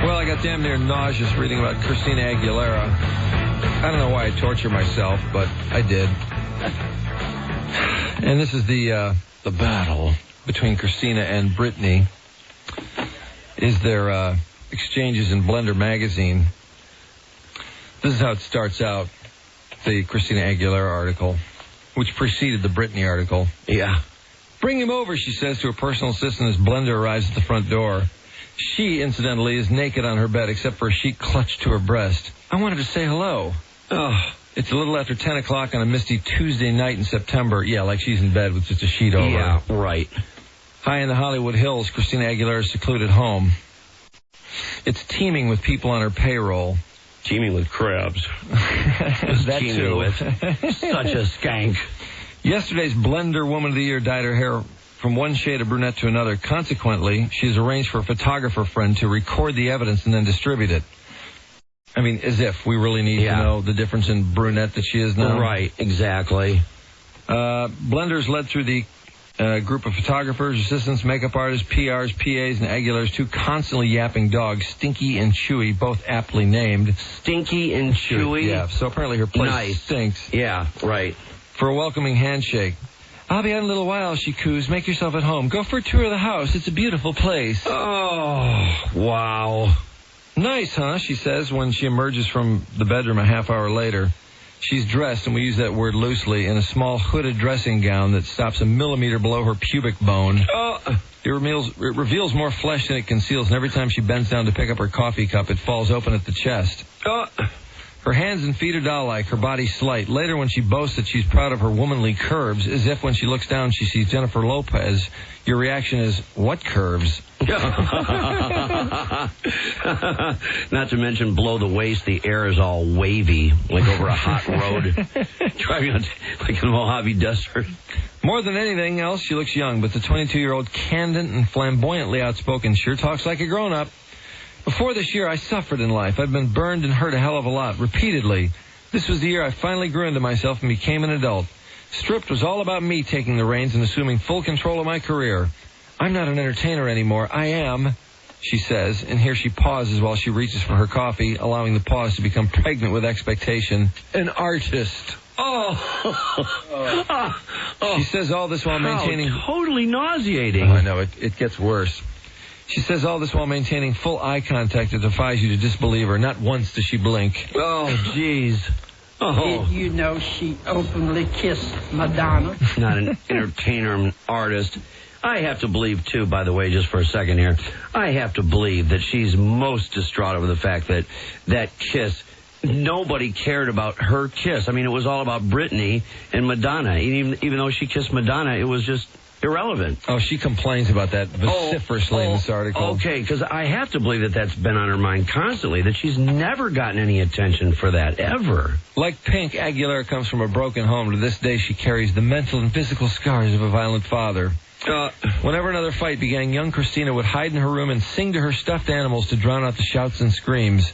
Well, I got damn near nauseous reading about Christina Aguilera. I don't know why I torture myself, but I did. And this is the battle between Christina and Britney. Is their exchanges in Blender magazine. This is how it starts out, the Christina Aguilera article, which preceded the Britney article. Yeah. Bring him over, she says to her personal assistant as Blender arrives at the front door. She, incidentally, is naked on her bed except for a sheet clutched to her breast. I wanted to say hello. Oh, it's a little after 10 o'clock on a misty Tuesday night in September. Yeah, like she's in bed with just a sheet over. Yeah, right. High in the Hollywood Hills, Christina Aguilera's secluded home. It's teeming with people on her payroll. Teeming with crabs. That teeming too. with such a skank. Yesterday's Blender Woman of the Year dyed her hair from one shade of brunette to another. Consequently, she's arranged for a photographer friend to record the evidence and then distribute it. I mean, as if we really need to know the difference in brunette that she is now. Right, exactly. Blender's led through the group of photographers, assistants, makeup artists, PRs, PAs, and Aguilera's two constantly yapping dogs, Stinky and Chewy, both aptly named. Stinky and Chewy? Yeah, so apparently her place stinks. Yeah, right. For a welcoming handshake. I'll be out in a little while, she coos. Make yourself at home. Go for a tour of the house. It's a beautiful place. Oh, wow. Nice, huh? She says when she emerges from the bedroom a half hour later. She's dressed, and we use that word loosely, in a small hooded dressing gown that stops a millimeter below her pubic bone. It reveals more flesh than it conceals, and every time she bends down to pick up her coffee cup, it falls open at the chest. Her hands and feet are doll-like, her body slight. Later, when she boasts that she's proud of her womanly curves, as if when she looks down she sees Jennifer Lopez, your reaction is, what curves? Not to mention below the waist, the air is all wavy, like over a hot road, driving on like a Mojave Desert. More than anything else, she looks young, but the 22-year-old, candid and flamboyantly outspoken, sure talks like a grown-up. Before this year, I suffered in life. I've been burned and hurt a hell of a lot, repeatedly. This was the year I finally grew into myself and became an adult. Stripped was all about me taking the reins and assuming full control of my career. I'm not an entertainer anymore. I am, she says, and here she pauses while she reaches for her coffee, allowing the pause to become pregnant with expectation, an artist. She says all this while maintaining... totally nauseating. I know, it gets worse. She says all this while maintaining full eye contact that defies you to disbelieve her. Not once does she blink. Oh, jeez. Did you know she openly kissed Madonna? Not an entertainer, an artist. I have to believe, too, by the way, just for a second here, I have to believe that she's most distraught over the fact that that kiss, nobody cared about her kiss. I mean, it was all about Britney and Madonna. Even though she kissed Madonna, it was just irrelevant. Oh, she complains about that vociferously in this article. Okay, because I have to believe that that's been on her mind constantly, that she's never gotten any attention for that, ever. Like Pink, Aguilera comes from a broken home. To this day, she carries the mental and physical scars of a violent father. Whenever another fight began, young Christina would hide in her room and sing to her stuffed animals to drown out the shouts and screams.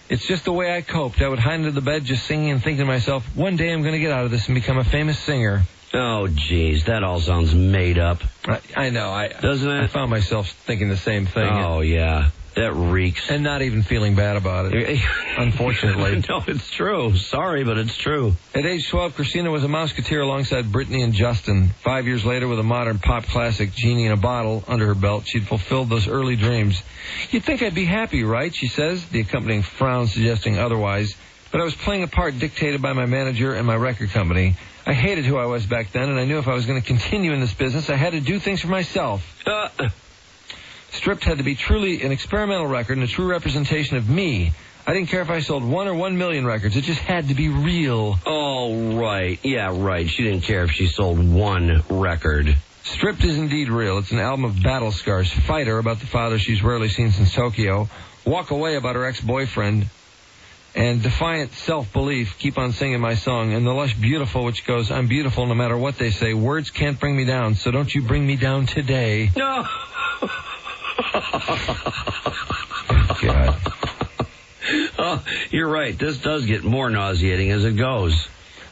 It's just the way I coped. I would hide under the bed just singing and thinking to myself, one day I'm going to get out of this and become a famous singer. Oh, geez, that all sounds made up. I know. Doesn't it? I found myself thinking the same thing. Oh, yeah. That reeks. And not even feeling bad about it, unfortunately. No, it's true. Sorry, but it's true. At age 12, Christina was a Mouseketeer alongside Britney and Justin. 5 years later, with a modern pop classic, Genie in a Bottle, under her belt, she'd fulfilled those early dreams. You'd think I'd be happy, right, she says, the accompanying frown suggesting otherwise. But I was playing a part dictated by my manager and my record company. I hated who I was back then, and I knew if I was going to continue in this business, I had to do things for myself. Stripped had to be truly an experimental record and a true representation of me. I didn't care if I sold 1 or 1 million records. It just had to be real. Oh, right. Yeah, right. She didn't care if she sold 1 record. Stripped is indeed real. It's an album of battle scars. Fighter, about the father she's rarely seen since Tokyo. Walk Away, about her ex-boyfriend. And Defiant Self-Belief, Keep on Singing My Song. And The Lush Beautiful, which goes, I'm beautiful no matter what they say. Words can't bring me down, so don't you bring me down today. No. God. Oh, you're right. This does get more nauseating as it goes.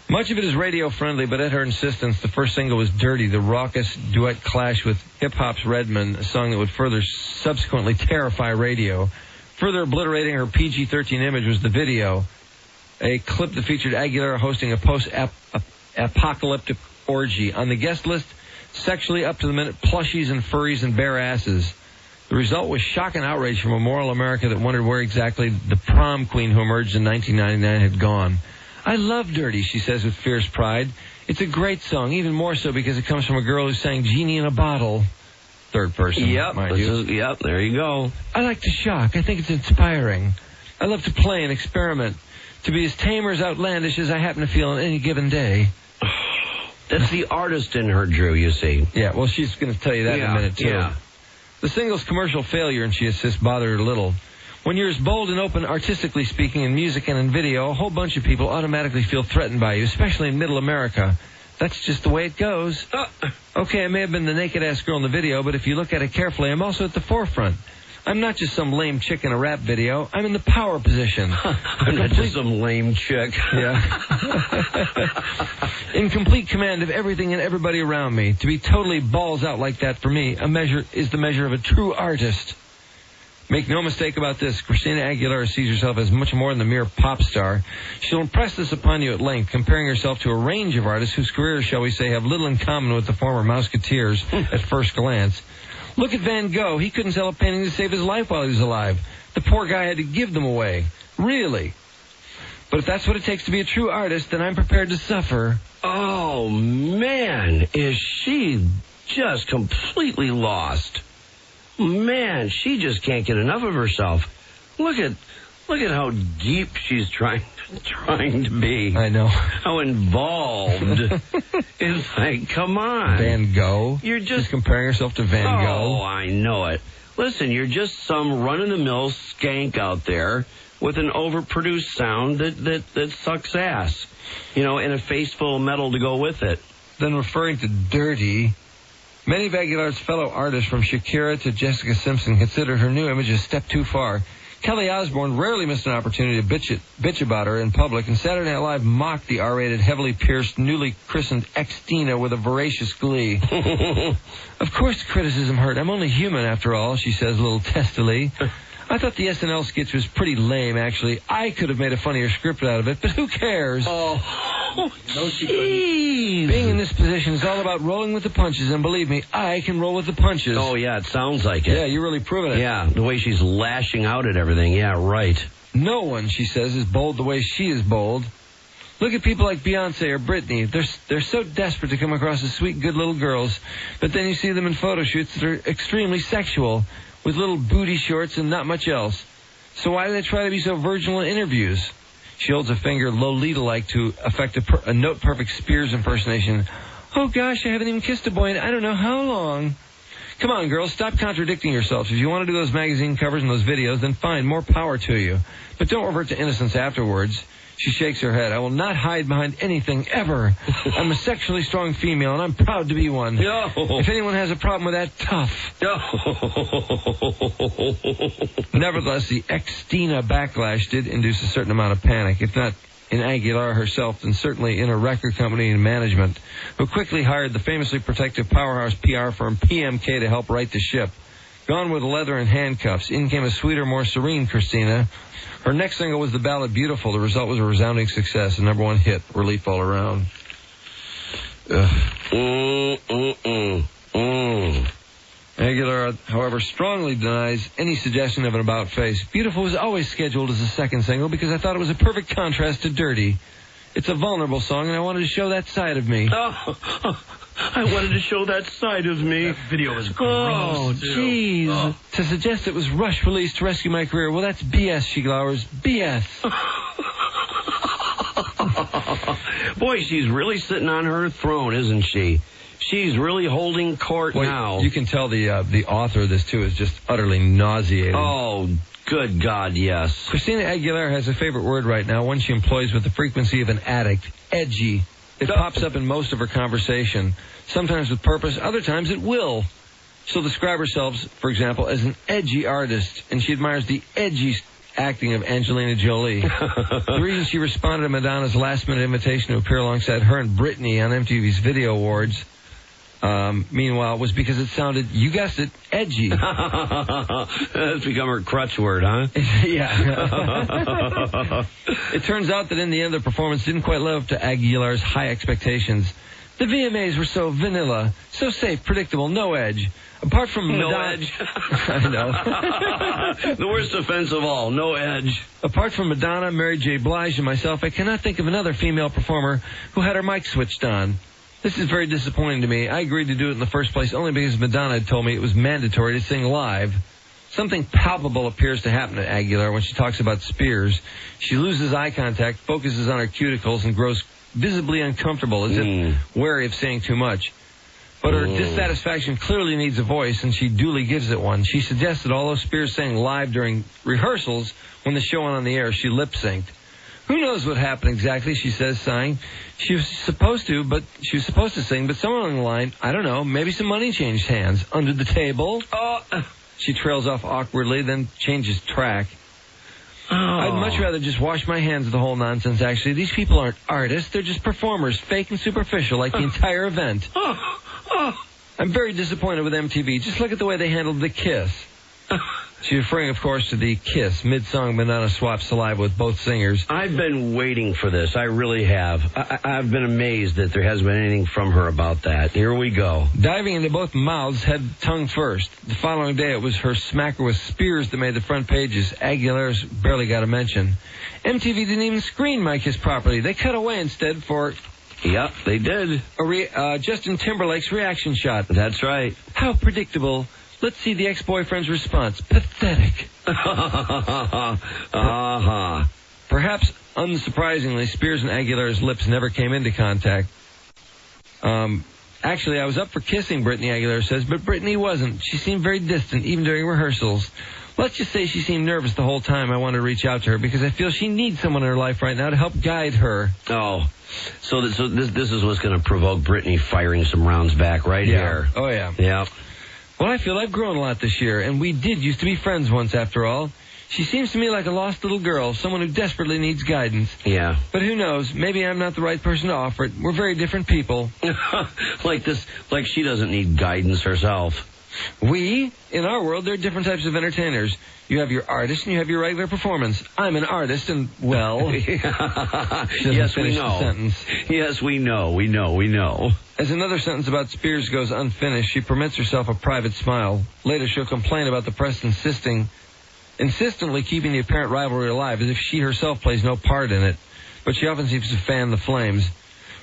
Much of it is radio-friendly, but at her insistence, the first single was Dirty, the raucous duet clash with hip-hop's Redman, a song that would further subsequently terrify radio. Further obliterating her PG-13 image was the video, a clip that featured Aguilera hosting a post-apocalyptic orgy. On the guest list, sexually up-to-the-minute plushies and furries and bare asses. The result was shock and outrage from a moral America that wondered where exactly the prom queen who emerged in 1999 had gone. I love Dirty, she says with fierce pride. It's a great song, even more so because it comes from a girl who sang Genie in a Bottle. Third person, mind you. Yep, there you go. I like to shock. I think it's inspiring. I love to play and experiment, to be as tame or as outlandish as I happen to feel on any given day. That's the artist in her, Drew, you see. Yeah, well, she's going to tell you that in a minute, too. Yeah. The single's commercial failure, and she insists, bothered her little. When you're as bold and open, artistically speaking, in music and in video, a whole bunch of people automatically feel threatened by you, especially in middle America. That's just the way it goes. Okay, I may have been the naked-ass girl in the video, but if you look at it carefully, I'm also at the forefront. I'm not just some lame chick in a rap video. I'm in the power position. I'm not just some lame chick. Yeah. In complete command of everything and everybody around me. To be totally balls out like that for me, is the measure of a true artist. Make no mistake about this, Christina Aguilera sees herself as much more than a mere pop star. She'll impress this upon you at length, comparing herself to a range of artists whose careers, shall we say, have little in common with the former Mouseketeers at first glance. Look at Van Gogh. He couldn't sell a painting to save his life while he was alive. The poor guy had to give them away. Really. But if that's what it takes to be a true artist, then I'm prepared to suffer. Oh, man, is she just completely lost. Man, she just can't get enough of herself. Look at how deep she's trying to be. I know. How involved. It's like, come on. Van Gogh? She's comparing herself to Van Gogh? Oh, I know it. Listen, you're just some run-of-the-mill skank out there with an overproduced sound that sucks ass. You know, and a face full of metal to go with it. Then referring to Dirty, many of Aguilera's fellow artists, from Shakira to Jessica Simpson, considered her new image a step too far. Kelly Osbourne rarely missed an opportunity to bitch about her in public, and Saturday Night Live mocked the R-rated, heavily pierced, newly christened ex-Tina with a voracious glee. Of course criticism hurt. I'm only human, after all, she says a little testily. I thought the SNL sketch was pretty lame, actually. I could have made a funnier script out of it, but who cares? Oh, jeez. Being in this position is all about rolling with the punches, and believe me, I can roll with the punches. Oh, yeah, it sounds like it. Yeah, you're really proving it. Yeah, the way she's lashing out at everything. Yeah, right. No one, she says, is bold the way she is bold. Look at people like Beyonce or Britney. They're so desperate to come across as sweet, good little girls, but then you see them in photo shoots that are extremely sexual, with little booty shorts and not much else. So why do they try to be so virginal in interviews? She holds a finger Lolita-like to affect a note-perfect Spears impersonation. Oh, gosh, I haven't even kissed a boy in I don't know how long. Come on, girls, stop contradicting yourselves. If you want to do those magazine covers and those videos, then fine, more power to you. But don't revert to innocence afterwards. She shakes her head. I will not hide behind anything, ever. I'm a sexually strong female, and I'm proud to be one. No. If anyone has a problem with that, tough. No. Nevertheless, the ex-Tina backlash did induce a certain amount of panic, if not in Aguilera herself, then certainly in her record company and management, who quickly hired the famously protective powerhouse PR firm PMK to help right the ship. Gone with leather and handcuffs, in came a sweeter, more serene Christina. Her next single was the ballad Beautiful. The result was a resounding success, a #1 hit, relief all around. Aguilera, however, strongly denies any suggestion of an about face. Beautiful was always scheduled as a second single because I thought it was a perfect contrast to Dirty. It's a vulnerable song, and I wanted to show that side of me. I wanted to show that side of me. That video was gross. Oh, jeez. Oh. To suggest it was rush release to rescue my career, well, that's BS, she glowers. BS. Boy, she's really sitting on her throne, isn't she? She's really holding court now. You can tell the author of this, too, is just utterly nauseating. Oh, good God, yes. Christina Aguilera has a favorite word right now, one she employs with the frequency of an addict. Edgy. It pops up in most of her conversation, sometimes with purpose, other times at will. She'll describe herself, for example, as an edgy artist, and she admires the edgy acting of Angelina Jolie. The reason she responded to Madonna's last-minute invitation to appear alongside her and Britney on MTV's Video Awards, meanwhile, was because it sounded, you guessed it, edgy. That's become her crutch word, huh? Yeah. It turns out that in the end, the performance didn't quite live up to Aguilera's high expectations. The VMAs were so vanilla, so safe, predictable, no edge. Apart from no Madonna... edge. I know. The worst offense of all, no edge. Apart from Madonna, Mary J. Blige, and myself, I cannot think of another female performer who had her mic switched on. This is very disappointing to me. I agreed to do it in the first place only because Madonna had told me it was mandatory to sing live. Something palpable appears to happen to Aguilera when she talks about Spears. She loses eye contact, focuses on her cuticles, and grows visibly uncomfortable, as if wary of saying too much. But her dissatisfaction clearly needs a voice, and she duly gives it one. She suggests that although Spears sang live during rehearsals, when the show went on the air, she lip-synced. Who knows what happened exactly, she says, sighing. She was supposed to sing, but somewhere along the line, I don't know, maybe some money changed hands. Under the table. She trails off awkwardly, then changes track. I'd much rather just wash my hands of the whole nonsense, actually. These people aren't artists. They're just performers, fake and superficial, like the entire event. I'm very disappointed with MTV. Just look at the way they handled the kiss. She's referring, of course, to the kiss. Mid-song, Madonna swaps saliva with both singers. I've been waiting for this. I really have. I've been amazed that there hasn't been anything from her about that. Here we go. Diving into both mouths, head, tongue first. The following day, it was her smacker with Spears that made the front pages. Aguilera's barely got a mention. MTV didn't even screen my kiss properly. They cut away instead for... Yep, they did. Justin Timberlake's reaction shot. That's right. How predictable. Let's see the ex-boyfriend's response. Pathetic. Perhaps unsurprisingly, Spears and Aguilera's lips never came into contact. Actually, I was up for kissing, Brittany Aguilera says, but Brittany wasn't. She seemed very distant, even during rehearsals. Let's just say she seemed nervous the whole time I wanted to reach out to her because I feel she needs someone in her life right now to help guide her. Oh, so this is what's going to provoke Brittany firing some rounds back right here. Oh, yeah. Yeah. Well, I feel I've grown a lot this year, and we did used to be friends once, after all. She seems to me like a lost little girl, someone who desperately needs guidance. Yeah. But who knows? Maybe I'm not the right person to offer it. We're very different people. like she doesn't need guidance herself. In our world, there are different types of entertainers. You have your artist and you have your regular performance. I'm an artist and, well... Yes, we know. Yes, we know. As another sentence about Spears goes unfinished, she permits herself a private smile. Later, she'll complain about the press insistently keeping the apparent rivalry alive, as if she herself plays no part in it. But she often seems to fan the flames.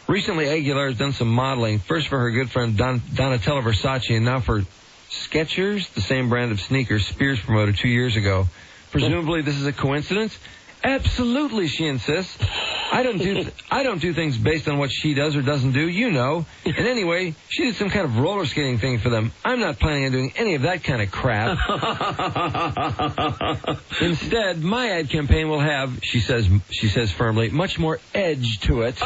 Recently, Aguilera has done some modeling, first for her good friend Donatella Versace, and now for Skechers, the same brand of sneakers Spears promoted 2 years ago. Presumably this is a coincidence? Absolutely, she insists. I don't do things based on what she does or doesn't do, you know. And anyway, she did some kind of roller skating thing for them. I'm not planning on doing any of that kind of crap. Instead, my ad campaign will have, she says firmly, much more edge to it.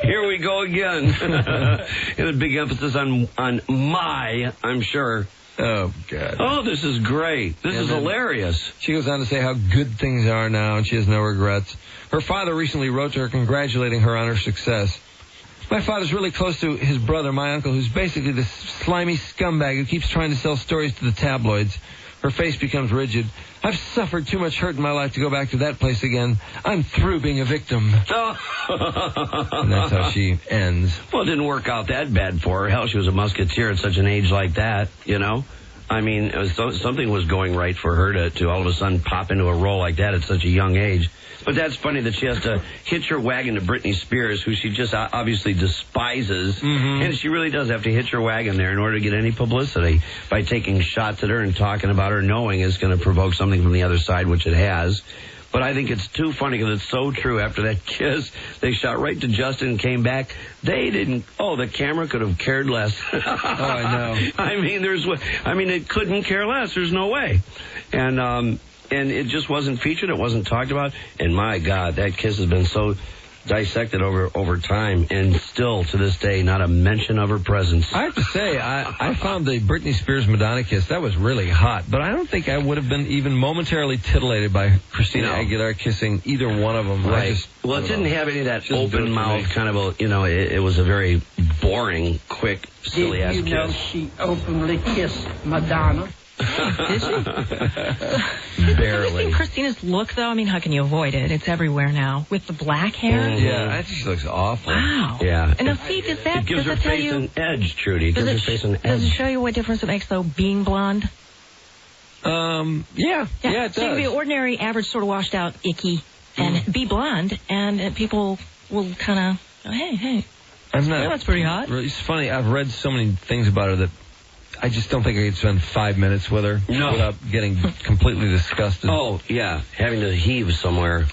Here we go again. And a big emphasis on my, I'm sure. Oh, God. Oh, this is great. This is hilarious. She goes on to say how good things are now, and she has no regrets. Her father recently wrote to her congratulating her on her success. My father's really close to his brother, my uncle, who's basically this slimy scumbag who keeps trying to sell stories to the tabloids. Her face becomes rigid. I've suffered too much hurt in my life to go back to that place again. I'm through being a victim. And that's how she ends. Well, it didn't work out that bad for her. Hell, she was a musketeer at such an age like that, you know? I mean, something was going right for her to all of a sudden pop into a role like that at such a young age. But that's funny that she has to hitch her wagon to Britney Spears, who she just obviously despises. Mm-hmm. And she really does have to hitch her wagon there in order to get any publicity by taking shots at her and talking about her, knowing it's going to provoke something from the other side, which it has. But I think it's too funny because it's so true. After that kiss, they shot right to Justin and came back. They didn't. Oh, the camera could have cared less. Oh, I know. I mean, it couldn't care less. There's no way. And it just wasn't featured. It wasn't talked about. And my God, that kiss has been so dissected over time, and still to this day, not a mention of her presence. I have to say, I found the Britney Spears Madonna kiss, that was really hot, but I don't think I would have been even momentarily titillated by Christina Aguilera kissing either one of them. Right. Well, it didn't have any of that open mouth kind of a, it was a very boring, quick, silly-ass kiss. Did you know she openly kissed Madonna? Did she? Barely. Have you seen Christina's look, though? I mean, how can you avoid it? It's everywhere now. With the black hair? Yeah, I think she looks awful. Wow. Yeah. And now, see, does It gives her it tell face you... an edge, Trudy. It gives her face an edge. Does it show you what difference it makes, though, being blonde? Yeah, it does. So you can be ordinary, average, sort of washed out, icky, and be blonde, and people will kind of, hey. That's pretty hot. It's funny, I've read so many things about her that I just don't think I could spend 5 minutes with her without getting completely disgusted. Oh, yeah, having to heave somewhere.